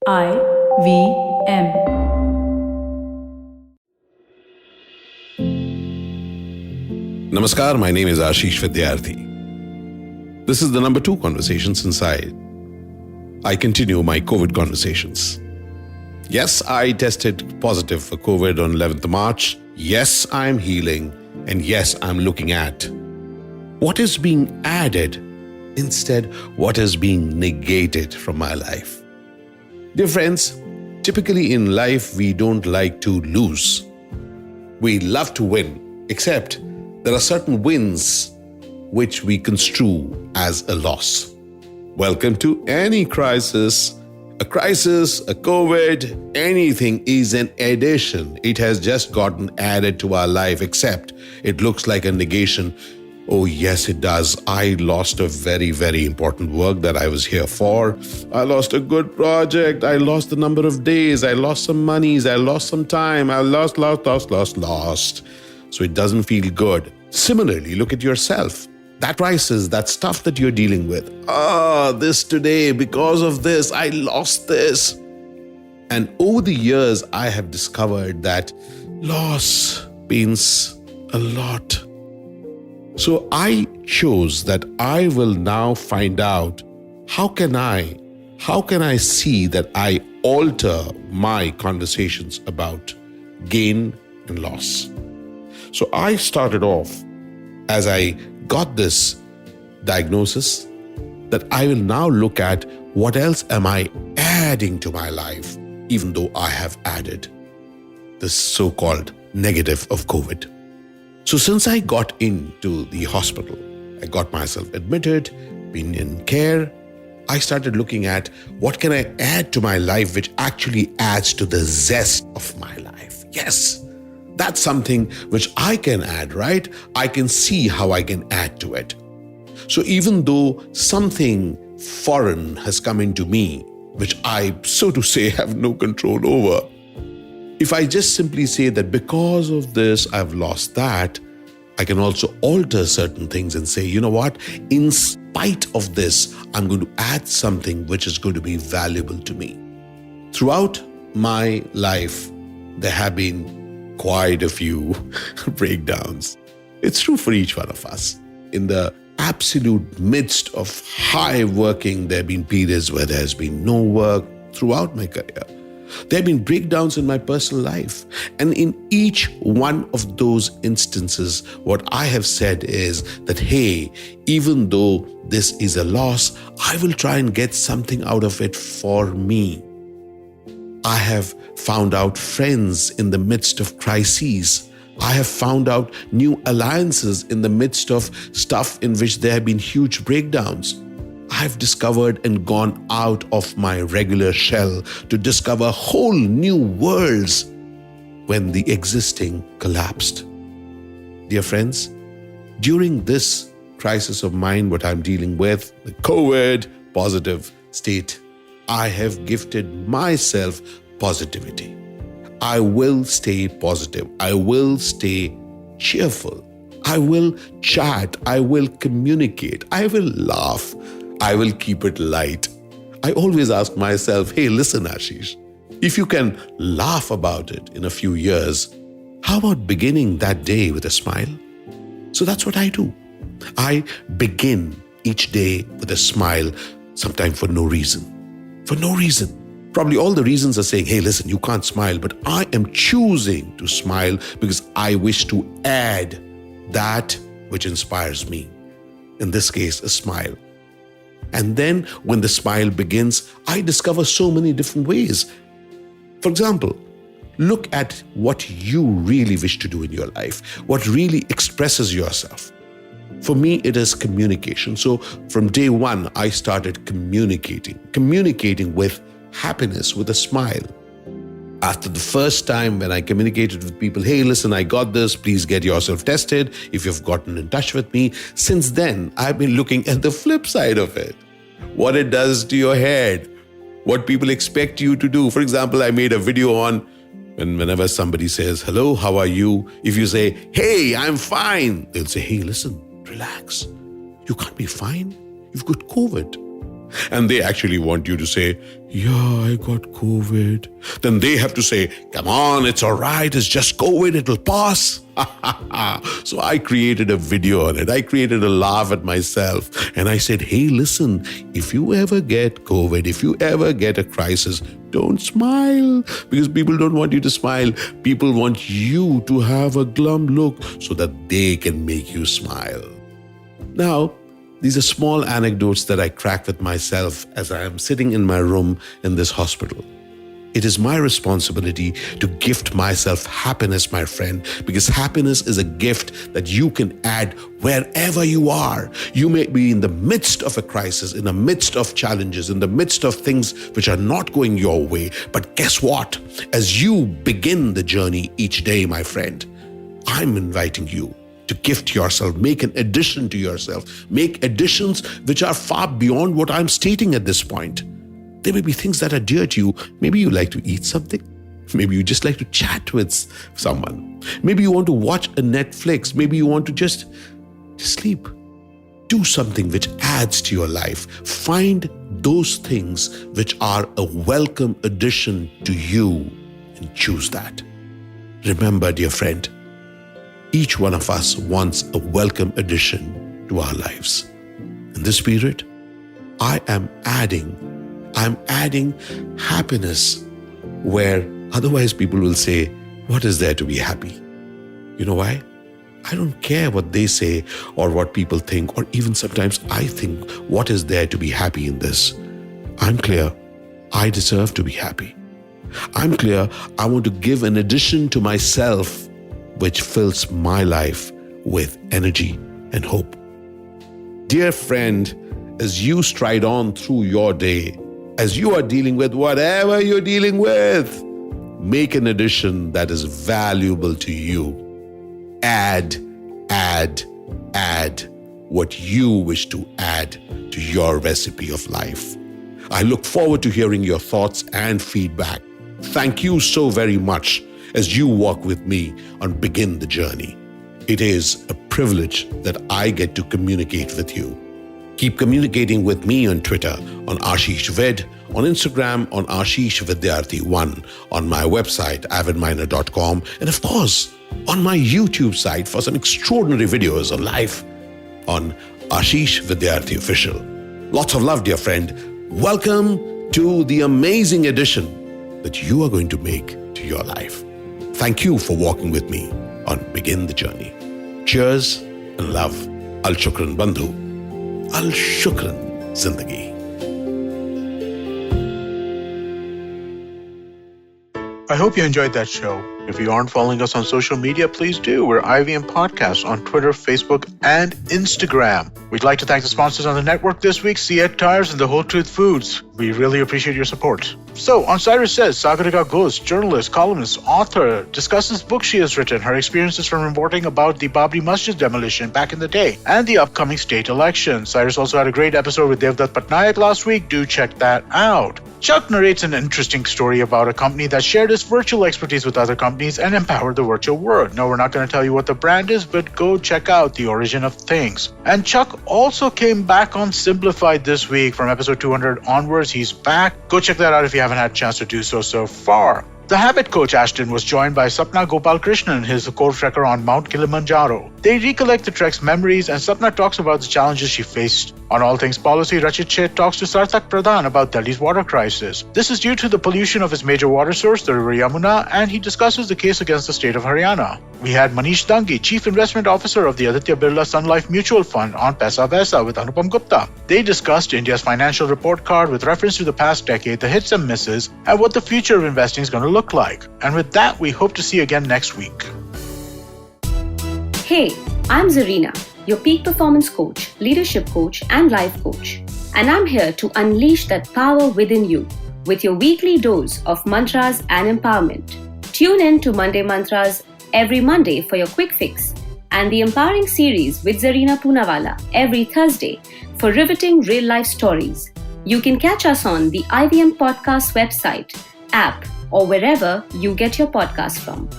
IVM. Namaskar, my name is Ashish Vidyarthi. This is the number 2 conversation since I continue my COVID conversations. Yes, I tested positive for COVID on 11th March. Yes, I'm healing. And yes, I'm looking at what is being added instead what is being negated from my life. Dear friends, typically in life, we don't like to lose. We love to win, except there are certain wins which we construe as a loss. Welcome to any crisis. A crisis, a COVID, anything is an addition. It has just gotten added to our life, except it looks like a negation. Oh yes, it does. I lost a very, very important work that I was here for. I lost a good project. I lost the number of days. I lost some monies. I lost some time. I lost. So it doesn't feel good. Similarly, look at yourself. That crisis, that stuff that you're dealing with. This today, because of this, I lost this. And over the years, I have discovered that loss means a lot. So I chose that I will now find out how can I see that I alter my conversations about gain and loss. So I started off as I got this diagnosis that I will now look at what else am I adding to my life, even though I have added this so-called negative of COVID. So since I got into the hospital, I got myself admitted, been in care, I started looking at what can I add to my life which actually adds to the zest of my life. Yes, that's something which I can add, right? I can see how I can add to it. So even though something foreign has come into me, which I, so to say, have no control over, if I just simply say that because of this, I've lost that, I can also alter certain things and say, you know what, in spite of this, I'm going to add something which is going to be valuable to me. Throughout my life, there have been quite a few breakdowns. It's true for each one of us. In the absolute midst of high working, there have been periods where there has been no work throughout my career. There have been breakdowns in my personal life. And in each one of those instances, what I have said is that, hey, even though this is a loss, I will try and get something out of it for me. I have found out friends in the midst of crises. I have found out new alliances in the midst of stuff in which there have been huge breakdowns. I've discovered and gone out of my regular shell to discover whole new worlds when the existing collapsed. Dear friends, during this crisis of mine, what I'm dealing with, the COVID positive state, I have gifted myself positivity. I will stay positive. I will stay cheerful. I will chat. I will communicate. I will laugh. I will keep it light. I always ask myself, hey, listen, Ashish, if you can laugh about it in a few years, how about beginning that day with a smile? So that's what I do. I begin each day with a smile, sometimes for no reason. For no reason. Probably all the reasons are saying, hey, listen, you can't smile, but I am choosing to smile because I wish to add that which inspires me. In this case, a smile. And then when the smile begins, I discover so many different ways. For example, look at what you really wish to do in your life, what really expresses yourself. For me, it is communication. So from day one, I started communicating with happiness, with a smile. After the first time when I communicated with people, hey, listen, I got this, please get yourself tested if you've gotten in touch with me. Since then, I've been looking at the flip side of it. What it does to your head, what people expect you to do. For example, I made a video on whenever somebody says, hello, how are you? If you say, hey, I'm fine, they'll say, hey, listen, relax. You can't be fine. You've got COVID. and they actually want you to say, yeah, I got COVID, then they have to say, come on, it's all right, it's just COVID, it'll pass. So I created a video on it. I created a laugh at myself. And I said, hey, listen, if you ever get COVID, if you ever get a crisis, don't smile, because people don't want you to smile. People want you to have a glum look so that they can make you smile. Now, these are small anecdotes that I crack with myself as I am sitting in my room in this hospital. It is my responsibility to gift myself happiness, my friend, because happiness is a gift that you can add wherever you are. You may be in the midst of a crisis, in the midst of challenges, in the midst of things which are not going your way. But guess what? As you begin the journey each day, my friend, I'm inviting you to gift yourself, make an addition to yourself, make additions which are far beyond what I'm stating at this point. There may be things that are dear to you. Maybe you like to eat something. Maybe you just like to chat with someone. Maybe you want to watch a Netflix. Maybe you want to just sleep. Do something which adds to your life. Find those things which are a welcome addition to you and choose that. Remember, dear friend, each one of us wants a welcome addition to our lives. In this period, I am adding happiness where otherwise people will say, what is there to be happy? You know why? I don't care what they say or what people think, or even sometimes I think, what is there to be happy in this? I'm clear, I deserve to be happy. I'm clear, I want to give an addition to myself which fills my life with energy and hope. Dear friend, as you stride on through your day, as you are dealing with whatever you're dealing with, make an addition that is valuable to you. Add what you wish to add to your recipe of life. I look forward to hearing your thoughts and feedback. Thank you so very much as you walk with me on Begin the Journey. It is a privilege that I get to communicate with you. Keep communicating with me on Twitter, on Ashish Ved, on Instagram, on Ashish Vidyarthi1, on my website, avidminer.com, and of course, on my YouTube site for some extraordinary videos on life on Ashish Vidyarthi Official. Lots of love, dear friend. Welcome to the amazing addition that you are going to make to your life. Thank you for walking with me on Begin the Journey. Cheers and love. Al Shukran Bandhu. Al Shukran Zindagi. I hope you enjoyed that show. If you aren't following us on social media, please do. We're IVM Podcasts on Twitter, Facebook, and Instagram. We'd like to thank the sponsors on the network this week, Siet Tires and The Whole Truth Foods. We really appreciate your support. So, on Cyrus Says, Sagarika Ghosh, journalist, columnist, author, discusses books she has written, her experiences from reporting about the Babri Masjid demolition back in the day, and the upcoming state election. Cyrus also had a great episode with Devdutt Patnaik last week. Do check that out. Chuck narrates an interesting story about a company that shared its virtual expertise with other companies and empowered the virtual world. No, we're not going to tell you what the brand is, but go check out The Origin of Things. And Chuck also came back on Simplified this week from episode 200 onwards. He's back. Go check that out if you haven't had a chance to do so far. The Habit Coach Ashton was joined by Sapna Gopalkrishnan, his co-trekker on Mount Kilimanjaro. They recollect the trek's memories, and Sapna talks about the challenges she faced. On All Things Policy, Rachit Sheth talks to Sarthak Pradhan about Delhi's water crisis. This is due to the pollution of its major water source, the river Yamuna, and he discusses the case against the state of Haryana. We had Manish Dangi, Chief Investment Officer of the Aditya Birla Sun Life Mutual Fund, on Paisa Vaisa with Anupam Gupta. They discussed India's financial report card with reference to the past decade, the hits and misses, and what the future of investing is going to look like. And with that, we hope to see you again next week. Hey, I'm Zarina, your peak performance coach, leadership coach, and life coach. And I'm here to unleash that power within you with your weekly dose of mantras and empowerment. Tune in to Monday Mantras every Monday for your quick fix, and the Empowering Series with Zarina Poonawalla every Thursday for riveting real-life stories. You can catch us on the IVM Podcast website, app, or wherever you get your podcasts from.